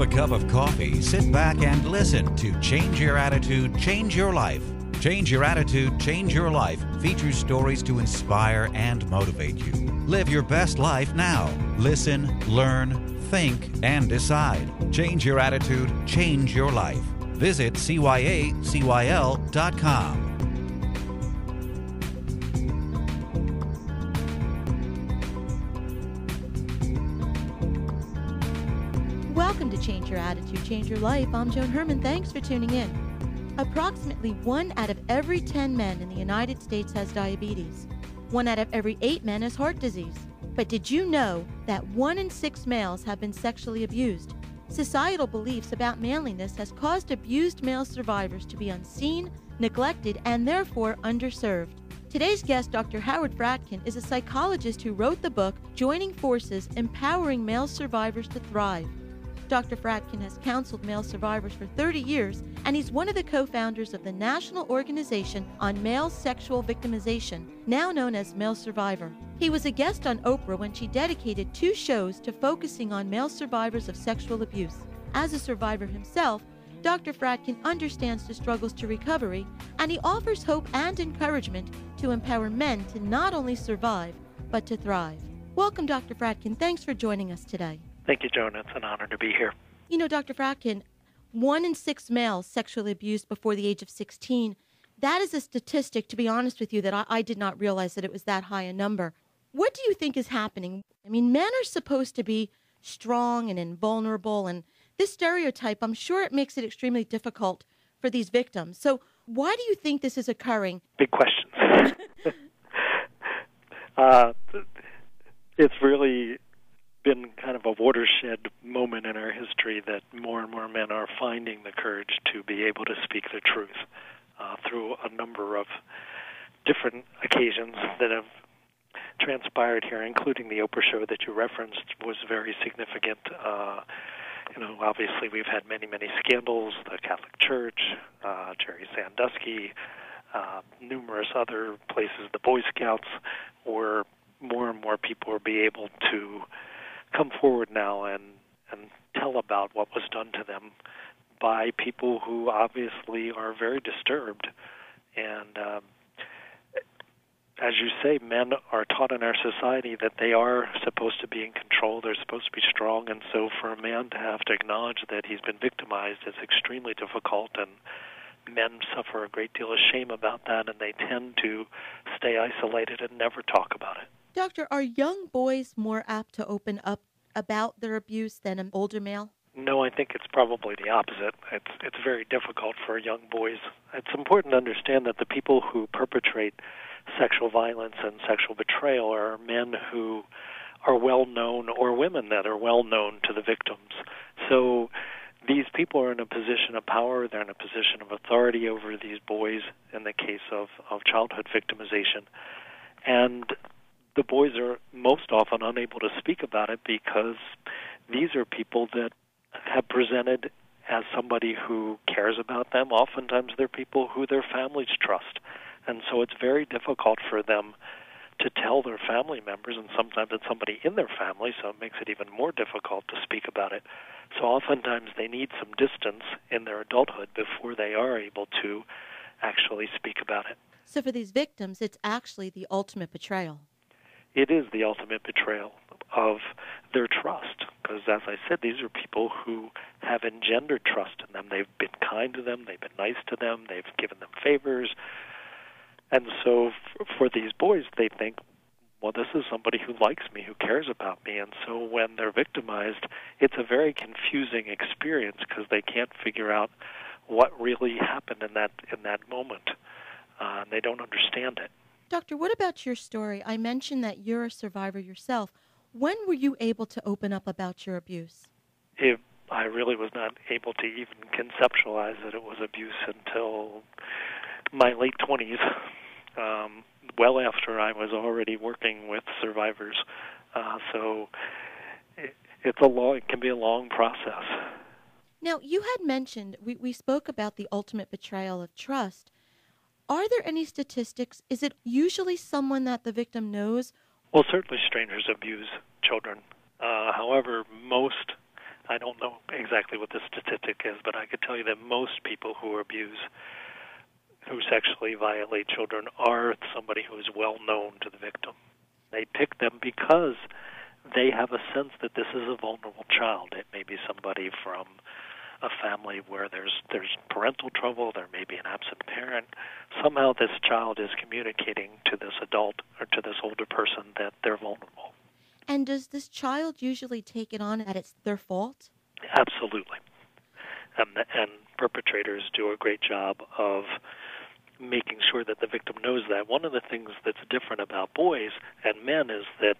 a cup of coffee, sit back and listen to Change Your Attitude, Change Your Life. Change Your Attitude, Change Your Life features stories to inspire and motivate you. Live your best life now. Listen, learn, think, and decide. Change your attitude, change your life. Visit cyacyl.com. Welcome to Change Your Attitude, Change Your Life. I'm Joan Herman. Thanks for tuning in. Approximately 1 out of every 10 men in the United States has diabetes. 1 out of every 8 men has heart disease. But did you know that 1 in 6 males have been sexually abused? Societal beliefs about manliness has caused abused male survivors to be unseen, neglected, and therefore underserved. Today's guest, Dr. Howard Fradkin, is a psychologist who wrote the book, Joining Forces, Empowering Male Survivors to Thrive. Dr. Fradkin has counseled male survivors for 30 years, and he's one of the co-founders of the National Organization on Male Sexual Victimization, now known as Male Survivor. He was a guest on Oprah when she dedicated 2 shows to focusing on male survivors of sexual abuse. As a survivor himself, Dr. Fradkin understands the struggles to recovery, and he offers hope and encouragement to empower men to not only survive, but to thrive. Welcome, Dr. Fradkin. Thanks for joining us today. Thank you, Joan. It's an honor to be here. You know, Dr. Fradkin, 1 in 6 males sexually abused before the age of 16. That is a statistic, to be honest with you, that I did not realize that it was that high a number. What do you think is happening? I mean, men are supposed to be strong and invulnerable, and this stereotype, I'm sure it makes it extremely difficult for these victims. So why do you think this is occurring? Big questions. It's really been kind of a watershed moment in our history that more and more men are finding the courage to be able to speak the truth through a number of different occasions that have transpired here, including the Oprah show that you referenced was very significant. Obviously we've had many, many scandals, the Catholic Church, Jerry Sandusky, numerous other places, the Boy Scouts, where more and more people will be able to come forward now and tell about what was done to them by people who obviously are very disturbed. And as you say, men are taught in our society that they are supposed to be in control, they're supposed to be strong, and so for a man to have to acknowledge that he's been victimized is extremely difficult, and men suffer a great deal of shame about that, and they tend to stay isolated and never talk about it. Doctor, are young boys more apt to open up about their abuse than an older male? No, I think it's probably the opposite. It's very difficult for young boys. It's important to understand that the people who perpetrate sexual violence and sexual betrayal are men who are well known, or women that are well known to the victims. So these people are in a position of power, they're in a position of authority over these boys in the case of childhood victimization. And the boys are most often unable to speak about it because these are people that have presented as somebody who cares about them. Oftentimes they're people who their families trust. And so it's very difficult for them to tell their family members, and sometimes it's somebody in their family, so it makes it even more difficult to speak about it. So oftentimes they need some distance in their adulthood before they are able to actually speak about it. So for these victims, it's actually the ultimate betrayal. It is the ultimate betrayal of their trust, because as I said, these are people who have engendered trust in them. They've been kind to them, they've been nice to them, they've given them favors. And so for these boys, they think, well, this is somebody who likes me, who cares about me. And so when they're victimized, it's a very confusing experience because they can't figure out what really happened in that moment. And they don't understand it. Doctor, what about your story? I mentioned that you're a survivor yourself. When were you able to open up about your abuse? I really was not able to even conceptualize that it was abuse until my late 20s, well after I was already working with survivors. So it can be a long process. Now, you had mentioned, we spoke about the ultimate betrayal of trust. Are there any statistics? Is it usually someone that the victim knows? Well, certainly strangers abuse children. However, most I don't know exactly what the statistic is, but I could tell you that most people who sexually violate children are somebody who is well known to the victim. They pick them because they have a sense that this is a vulnerable child. It may be somebody from a family where there's parental trouble, there may be an absent parent. Somehow this child is communicating to this adult or to this older person that they're vulnerable. And does this child usually take it on that it's their fault? Absolutely. And perpetrators do a great job of making sure that the victim knows that. One of the things that's different about boys and men is that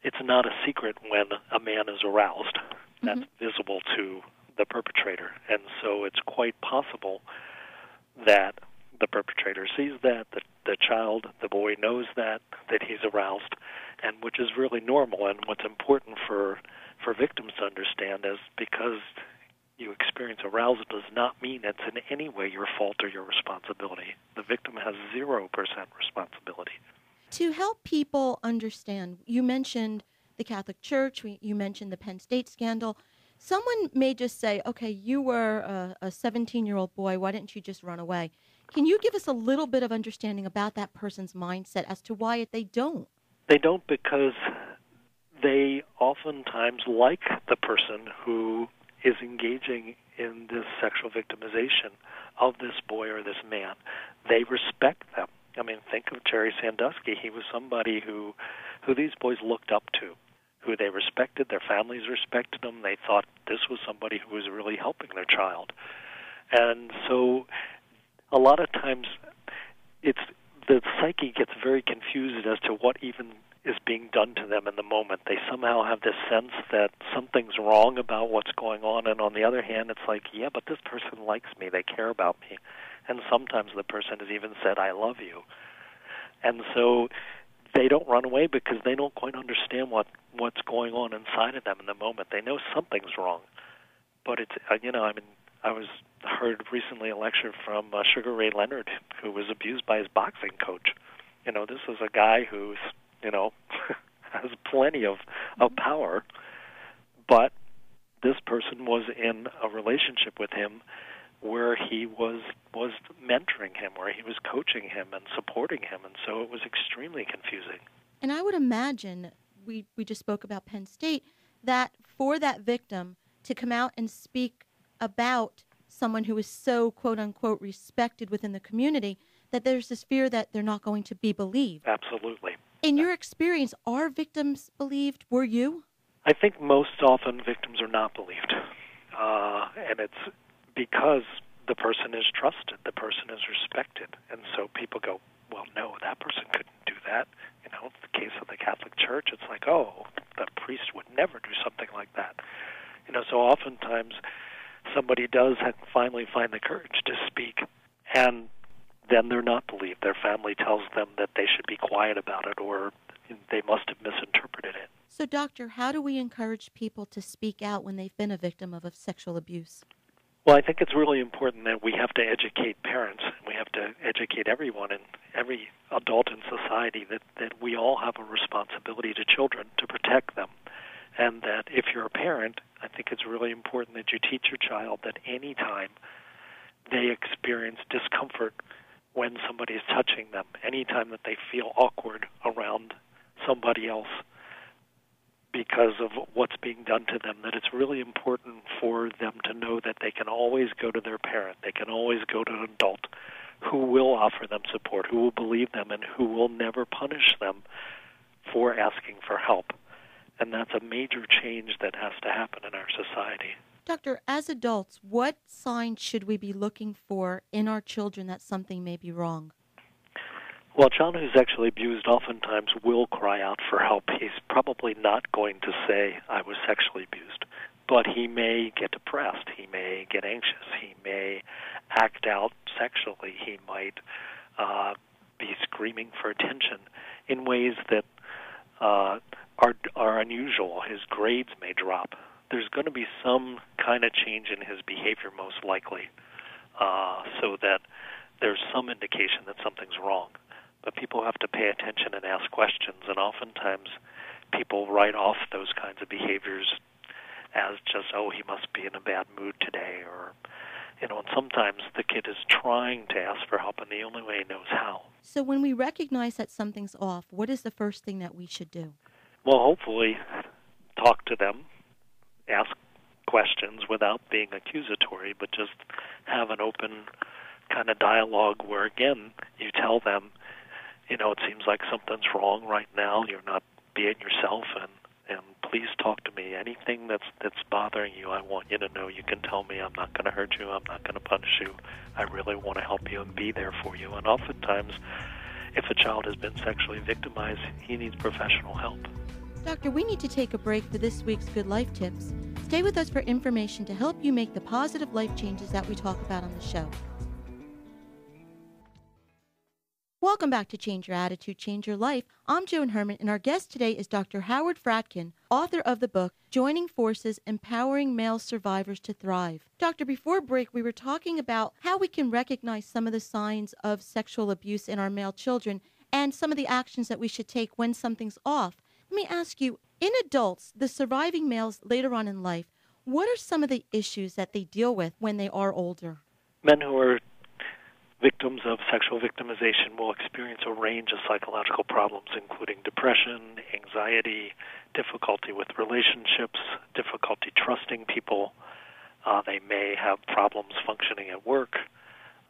it's not a secret when a man is aroused. That's visible to the perpetrator. And so it's quite possible that the perpetrator sees that, the child, the boy knows that he's aroused, and which is really normal. And what's important for victims to understand is because you experience arousal does not mean it's in any way your fault or your responsibility. The victim has 0% responsibility. To help people understand, you mentioned the Catholic Church, you mentioned the Penn State scandal. Someone may just say, okay, you were a 17-year-old boy, why didn't you just run away? Can you give us a little bit of understanding about that person's mindset as to why they don't? They don't because they oftentimes like the person who is engaging in this sexual victimization of this boy or this man. They respect them. I mean, think of Jerry Sandusky. He was somebody who these boys looked up to, who they respected. Their families respected him. They thought this was somebody who was really helping their child. And so a lot of times the psyche gets very confused as to what even is being done to them in the moment. They somehow have this sense that something's wrong about what's going on, and on the other hand, it's like, yeah, but this person likes me, they care about me. And sometimes the person has even said, I love you. And so they don't run away because they don't quite understand what's going on inside of them in the moment. They know something's wrong. But it's, I heard recently a lecture from Sugar Ray Leonard, who was abused by his boxing coach. This is a guy who's has plenty of power, but this person was in a relationship with him where he was mentoring him, where he was coaching him and supporting him, and so it was extremely confusing. And I would imagine, we just spoke about Penn State, that for that victim to come out and speak about someone who is so, quote-unquote, respected within the community, that there's this fear that they're not going to be believed. Absolutely. In your experience, are victims believed? Were you? I think most often victims are not believed. And it's because the person is trusted, the person is respected. And so people go, well, no, that person couldn't do that. In the case of the Catholic Church, it's like, oh, the priest would never do something like that. So oftentimes somebody does finally find the courage to speak, and then they're not believed. Their family tells them that they should be quiet about it, or they must have misinterpreted it. So, doctor, how do we encourage people to speak out when they've been a victim of sexual abuse? Well, I think it's really important that we have to educate parents. We have to educate everyone and every adult in society that we all have a responsibility to children to protect them. And that if you're a parent, I think it's really important that you teach your child that any time they experience discomfort when somebody is touching them, anytime that they feel awkward around somebody else because of what's being done to them, that it's really important for them to know that they can always go to their parent, they can always go to an adult who will offer them support, who will believe them, and who will never punish them for asking for help. And that's a major change that has to happen in our society. Doctor, as adults, what signs should we be looking for in our children that something may be wrong? Well, a child who's sexually abused oftentimes will cry out for help. He's probably not going to say, I was sexually abused, but he may get depressed. He may get anxious. He may act out sexually. He might be screaming for attention in ways that are unusual. His grades may drop. There's going to be some kind of change in his behavior, most likely, so that there's some indication that something's wrong. But people have to pay attention and ask questions, and oftentimes people write off those kinds of behaviors as just, oh, he must be in a bad mood today, or, and sometimes the kid is trying to ask for help, and the only way he knows how. So when we recognize that something's off, what is the first thing that we should do? Well, hopefully talk to them, ask questions without being accusatory, but just have an open kind of dialogue where, again, you tell them, it seems like something's wrong right now. You're not being yourself, and please talk to me. Anything that's bothering you, I want you to know you can tell me. I'm not going to hurt you. I'm not going to punish you. I really want to help you and be there for you. And oftentimes, if a child has been sexually victimized, he needs professional help. Doctor, we need to take a break for this week's Good Life Tips. Stay with us for information to help you make the positive life changes that we talk about on the show. Welcome back to Change Your Attitude, Change Your Life. I'm Joan Herman, and our guest today is Dr. Howard Fradkin, author of the book, Joining Forces, Empowering Male Survivors to Thrive. Doctor, before break, we were talking about how we can recognize some of the signs of sexual abuse in our male children and some of the actions that we should take when something's off. Let me ask you, in adults, the surviving males later on in life, what are some of the issues that they deal with when they are older? Men who are victims of sexual victimization will experience a range of psychological problems, including depression, anxiety, difficulty with relationships, difficulty trusting people. They may have problems functioning at work.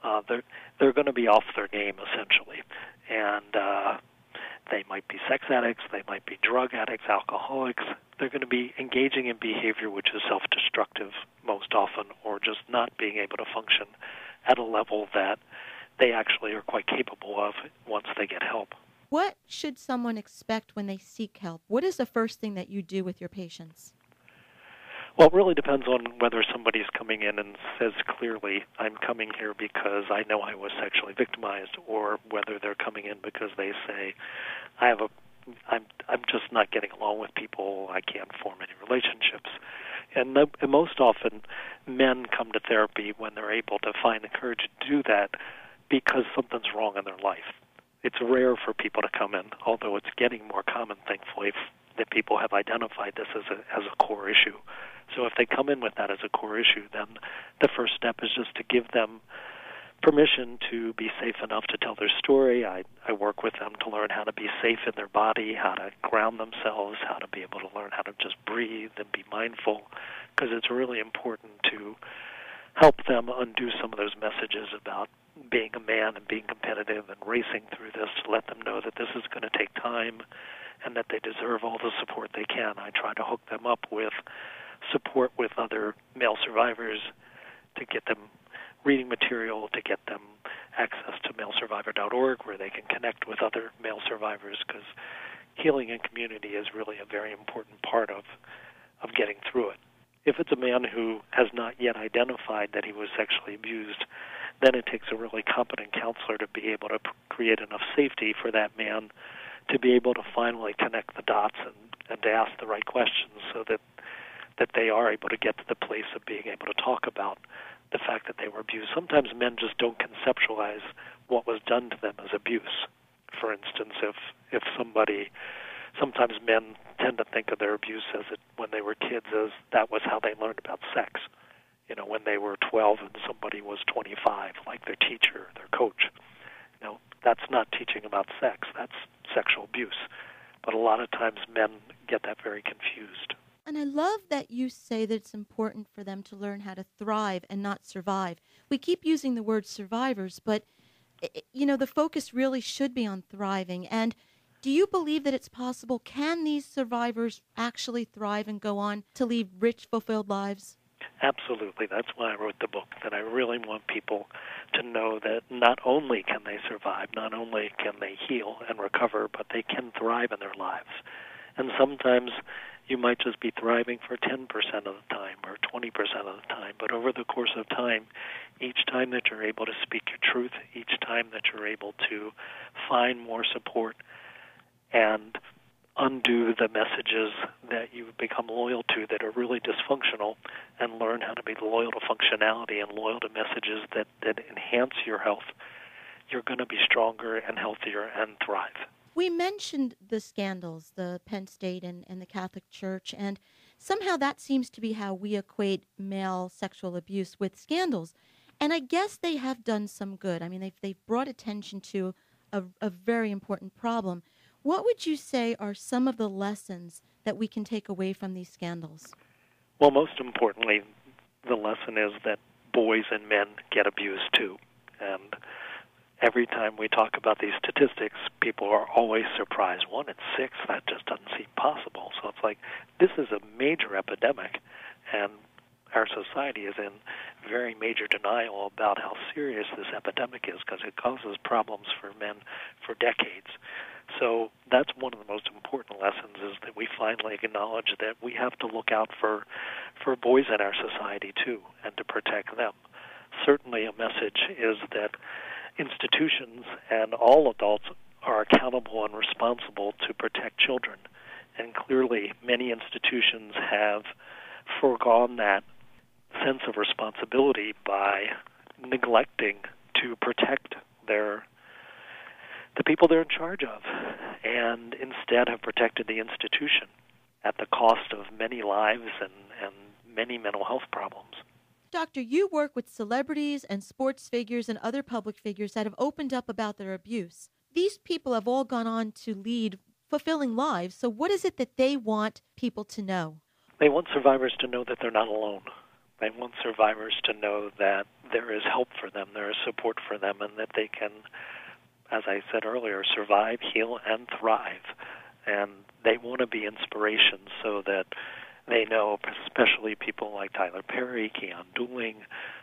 They're going to be off their game, essentially. And they might be sex addicts, they might be drug addicts, alcoholics. They're going to be engaging in behavior which is self-destructive most often, or just not being able to function at a level that they actually are quite capable of once they get help. What should someone expect when they seek help? What is the first thing that you do with your patients? Well, it really depends on whether somebody's coming in and says clearly, I'm coming here because I know I was sexually victimized, or whether they're coming in because they say, I'm just not getting along with people, I can't form any relationships. And most often, men come to therapy when they're able to find the courage to do that because something's wrong in their life. It's rare for people to come in, although it's getting more common, thankfully, that people have identified this as a core issue. So if they come in with that as a core issue, then the first step is just to give them permission to be safe enough to tell their story. I work with them to learn how to be safe in their body, how to ground themselves, how to be able to learn how to just breathe and be mindful, because it's really important to help them undo some of those messages about being a man and being competitive and racing through this, to let them know that this is going to take time and that they deserve all the support they can. I try to hook them up with support with other male survivors, to get them reading material, to get them access to malesurvivor.org, where they can connect with other male survivors, because healing in community is really a very important part of getting through it. If it's a man who has not yet identified that he was sexually abused, then it takes a really competent counselor to be able to create enough safety for that man to be able to finally connect the dots and to ask the right questions, so that they are able to get to the place of being able to talk about the fact that they were abused. Sometimes men just don't conceptualize what was done to them as abuse. For instance, if sometimes men tend to think of their abuse as when they were kids, as that was how they learned about sex. When they were 12 and somebody was 25, like their teacher, their coach. That's not teaching about sex. That's sexual abuse. But a lot of times men get that very confused. And I love that you say that it's important for them to learn how to thrive and not survive. We keep using the word survivors, but, the focus really should be on thriving. And do you believe that it's possible? Can these survivors actually thrive and go on to lead rich, fulfilled lives? Absolutely. That's why I wrote the book, that I really want people to know that not only can they survive, not only can they heal and recover, but they can thrive in their lives. And sometimes you might just be thriving for 10% of the time or 20% of the time, but over the course of time, each time that you're able to speak your truth, each time that you're able to find more support and undo the messages that you've become loyal to that are really dysfunctional, and learn how to be loyal to functionality and loyal to messages that enhance your health, you're going to be stronger and healthier and thrive. We mentioned the scandals, the Penn State and the Catholic Church, and Somehow that seems to be how we equate male sexual abuse with scandals. And I guess they have done some good. I mean, they've brought attention to a very important problem. What would you say are some of the lessons that we can take away from these scandals? Well, most importantly, the lesson is that boys and men get abused too. And every time we talk about these statistics, people are always surprised. 1 in 6, that just doesn't seem possible. So it's like, this is a major epidemic, and our society is in very major denial about how serious this epidemic is because it causes problems for men for decades. So that's one of the most important lessons, is that we finally acknowledge that we have to look out for boys in our society too, and to protect them. Certainly a message is that institutions and all adults are accountable and responsible to protect children. And clearly many institutions have foregone that sense of responsibility by neglecting to protect the people they're in charge of, and instead have protected the institution at the cost of many lives and many mental health problems. Doctor, you work with celebrities and sports figures and other public figures that have opened up about their abuse. These people have all gone on to lead fulfilling lives. So what is it that they want people to know? They want survivors to know that they're not alone. They want survivors to know that there is help for them, there is support for them, and that they can, as I said earlier, survive, heal, and thrive. And they want to be inspirations so that they know, especially people like Tyler Perry, Keon Dooling,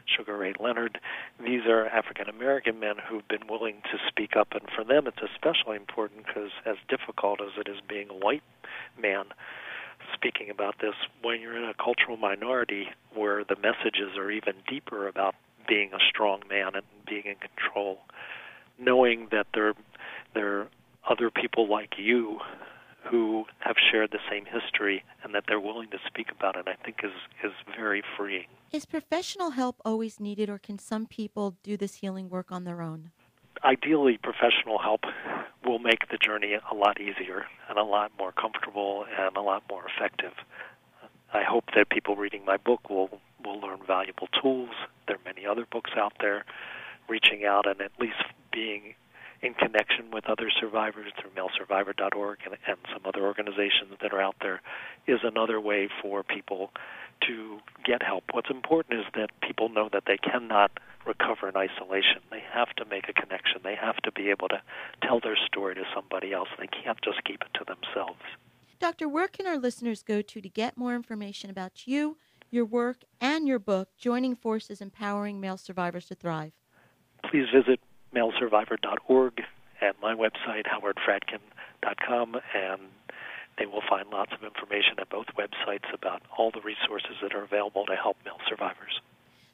Sugar Ray Leonard, these are African-American men who've been willing to speak up. And for them, it's especially important because, as difficult as it is being a white man speaking about this, when you're in a cultural minority where the messages are even deeper about being a strong man and being in control, knowing that there are other people like you who have shared the same history and that they're willing to speak about it, I think is very freeing. Is professional help always needed, or can some people do this healing work on their own? Ideally, professional help will make the journey a lot easier and a lot more comfortable and a lot more effective. I hope that people reading my book will learn valuable tools. There are many other books out there. Reaching out and at least being in connection with other survivors through malesurvivor.org and some other organizations that are out there is another way for people to get help. What's important is that people know that they cannot recover in isolation. They have to make a connection. They have to be able to tell their story to somebody else. They can't just keep it to themselves. Doctor, where can our listeners go to get more information about you, your work, and your book, Joining Forces Empowering Male Survivors to Thrive? Please visit malesurvivor.org and my website, howardfradkin.com, and they will find lots of information at both websites about all the resources that are available to help male survivors.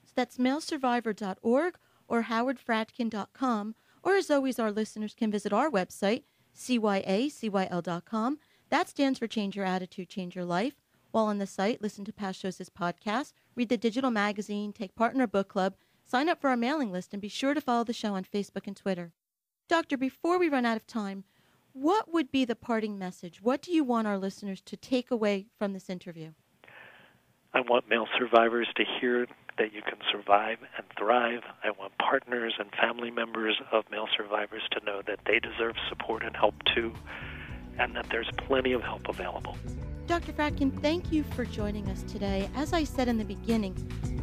So that's malesurvivor.org or howardfradkin.com, or as always, our listeners can visit our website, cyacyl.com. That stands for Change Your Attitude, Change Your Life. While on the site, listen to past shows as podcasts, read the digital magazine, take part in our book club, sign up for our mailing list, and be sure to follow the show on Facebook and Twitter. Doctor, before we run out of time, what would be the parting message? What do you want our listeners to take away from this interview? I want male survivors to hear that you can survive and thrive. I want partners and family members of male survivors to know that they deserve support and help too, and that there's plenty of help available. Dr. Fradkin, thank you for joining us today. As I said in the beginning,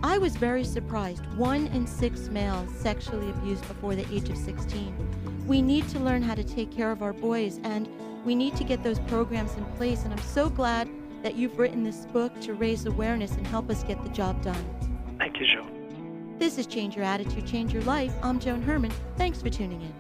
I was very surprised. 1 in 6 males sexually abused before the age of 16. We need to learn how to take care of our boys, and we need to get those programs in place. And I'm so glad that you've written this book to raise awareness and help us get the job done. Thank you, Joan. This is Change Your Attitude, Change Your Life. I'm Joan Herman. Thanks for tuning in.